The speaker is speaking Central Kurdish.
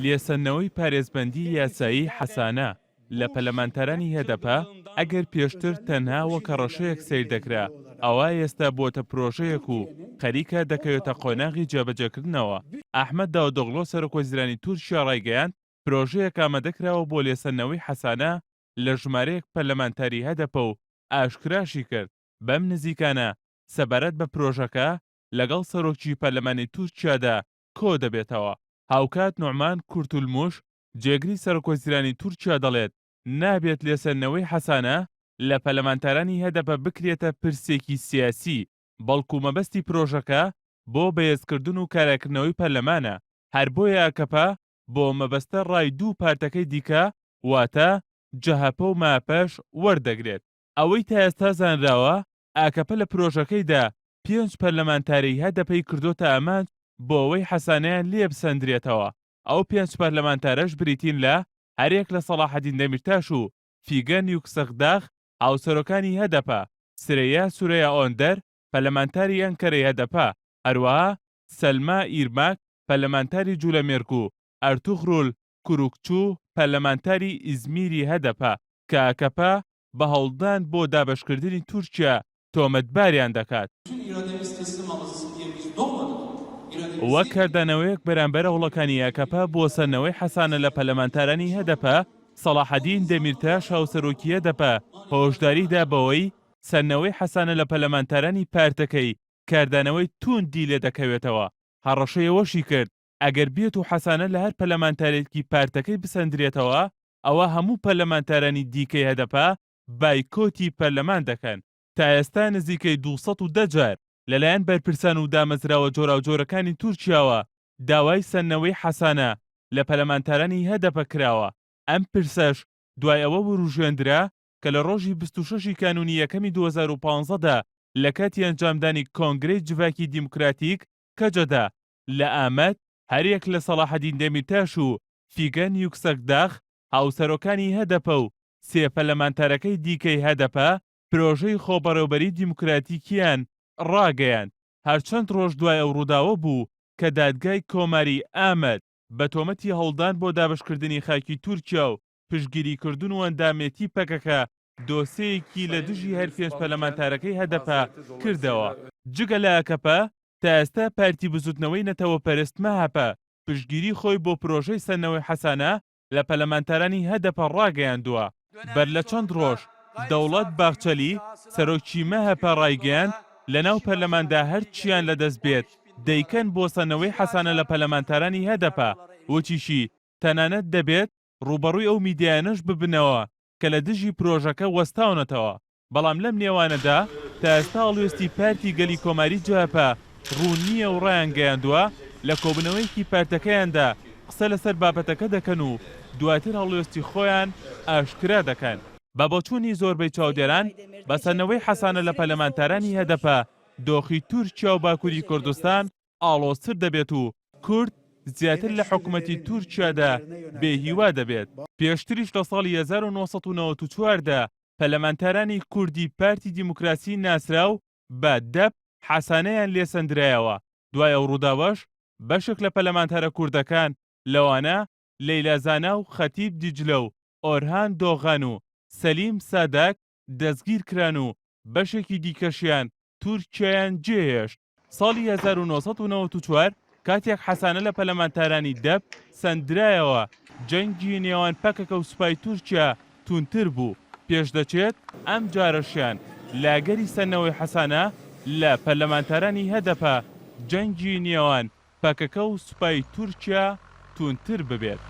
لێسەنەوەی پارێزبەندی یاسایی حەسانە لە پەرلەمانتەرانی هەدەپە ئەگەر پێشتر تەنها وەکە ڕەشەیەک سیر دەکرا، ئەوە ئێستا بۆتە پرۆژەیەک و خەریکە دەکەوێتە قۆناغی جێبەجێکردنەوە. ئەحمەد داودۆغڵۆ سەرۆکوەزیرانی تورکیا ڕایگەیاند پرۆژەیەک ئامادەکراوە بۆ لێسەنەوەی حەسانە لە ژمارەیەک پەرلەمانتاری هەدەپە و ئاشکراشی کرد بەم نزیکانە سەبارەت بە پرۆژەکە لەگەڵ سەرۆکی پەرلەمانی تورکیادا کۆ دەبێتەوە. هاوکات نوعمان کورتولموش جێگری سەرۆکوەزیرانی تورکیا دەڵێت نابێت لێسەنەوەی حەسانە لە پەرلەمانتارانی هەدەپە بکرێتە پرسێکی سیاسی، بەڵکو مەبەستی پرۆژەکە بۆ بەهێزکردن و کارەکردنەوەی پەرلەمانە. هەر بۆیە ئاکەپا بۆ مەبەستە ڕای دوو پارتەکەی دیکە واتە جەهەپە و ماپەش وەردەگرێت. ئەوەی تا ئێستا زانراوە ئاکەپە لە پرۆژەکەیدا 5 پەرلەمانتاری هەدەپەی کردوتە ئامانج بۆ ئەوەی حەسانەیان لێ بسەندرێتەوە. ئەو 5 پەرلەمانتارەش بریتین لە هەرێک لە سەلاحەدین دەمیرتاش و فیگەن یوکسەغداغ هاوسەرۆکانی هەدەپە، سرەیە سورەیە ئۆندەر پەرلەمانتاری ئەنکەرەی هەدەپە، هەروەها سەلما ئیرماک پەرلەمانتاری جوولەمێرگ و ئەرتوغڕول کوروکچوو پەرلەمانتاری ئیزمیری هەدەپە کە ئاکەپا بە هەوڵدان بۆ دابەشکردنی تورکیا تۆمەتباریان دەکات. وەک کاردانەوەیەک بەرامبەر هەوڵەکانی ئاکەپا بۆ سەرنەوەی حەسانە لە پەرلەمانتارانی هەدەپە، سەلاحەدین دەمیرتاش هاوسەرۆکی هەدەپە هۆشداریدا بەوەی سەرنەوەی حەسانە لە پەرلەمانتارانی پارتەکەی کاردانەوەی توندی لێ دەکەوێتەوە. هەڕەشەیەوەشی کرد ئەگەر بێت و حەسانە لە هەر پەرلەمانتارێکی پارتەکەی بسەندرێتەوە، ئەوە هەموو پەرلەمانتارانی دیکەی هەدەپە بایکۆتی پەرلەمان دەکەن. تا ئێستا نزیکەی 210 جار لەلایەن بەرپرسان و دامەزراوە جۆراوجۆرەکانی تورکیاوە داوای سەرنەوەی حەسانە لە پەرلەمانتارانی هەدەپە کراوە. ئەم پرسەش دوای ئەوە وروژێندرا کە لە ڕۆژی 26 کانونی یەکەمی 2015دا لە کاتی ئەنجامدانی کۆنگرەی جڤاکی دیموکراتیک کەجەدا لە ئامەد هەرێک لە سەلاحەدین دەمیرتاش و فیگەن یوکسەغداغ هاوسەرۆکانی هەدەپە و 3 پەرلەمانتارەکەی دیکەی هەدەپە پرۆژەی خۆبەڕێوەبەری دیموکراتیکیان ڕاگەیاند. هەرچەند ڕۆژ دوای ئەو ڕووداوە بوو کە دادگای کۆماری ئامەد بە تۆمەتی هەوڵدان بۆ دابەشکردنی خاکی تورکیا و پشتگیریکردن و ئەندامێتی پەکەکە دۆسەیەکی لە دژی هەر 5 پەرلەمانتارەکەی هەدەپە کردەوە. جگە لە ئاکەپە تا ئێستا پارتی بزوتنەوەی نەتەوەپەرست مەهەپە پشتگیری خۆی بۆ پرۆژەی سەرنەوەی حەسانە لە پەرلەمانتارانی هەدەپە ڕاگەیاندووە. بەر لە چەند ڕۆژ دەوڵەت باخچەلی سەرۆکی مەهەپە ڕایگەیاند لەناو پەرلەماندا هەر چیان لەدەست بێت دەیکەن بۆ سەرنەوەی حەسانە لە پەرلەمانتارانی هەدەپە. وەچیشی تەنانەت دەبێت ڕوبەڕووی ئەو میدیانەش ببنەوە کە لە دژی پرۆژەکە وەستاونەتەوە. بەڵام لەم نێوانەدا تا ئێستا هەڵوێستی پارتی گەلی کۆماری جەهەپە ڕوون نییە و ڕایان گەیاندووە لە کۆبنەوەیەکی پارتەکەیاندا قسە لەسەر بابەتەکە دەکەن و دواتر هەڵوێستی خۆیان ئاشکرا دەکەن. بە بۆچوونی زۆربەی چاودێران بە سەرنەوەی حەسانە لە پەرلەمانتارانی هەدەپە دۆخی تورکیا و باکووری کوردستان ئاڵۆزتر دەبێت و کورد زیاتر لە حکوومەتی تورکیادا بێهیوا دەبێت. پێشتریش لە ساڵی 1994دا پەرلەمانتارانی کوردی پارتی دیموکراسی ناسراو بە دەب حەسانەیان لێسەندرایەوە. دوای ئەو ڕووداوەش بەشێک لە پەرلەمانتارە کوردەکان لەوانە لەیلا زانا و خەتیب دیجلە و ئۆرهان دۆغان و سەلیم ساداک دەستگیر کران و بەشێکی دیکەشیان تورکیایان جێهێشت. ساڵی 1994 کاتێک حەسانە لە پەرلەمانتارانی دەب سەندرایەوە جەنگی نێوان پەکەکە و سوپای تورکیا تونتر بوو. پێش دەچێت ئەم جارەشیان لاگەری سەرنەوەی حەسانە لە پەرلەمانتارانی هەدەپە جەنگی نێوان پەکەکە و سوپای تورکیا تونتر ببێت.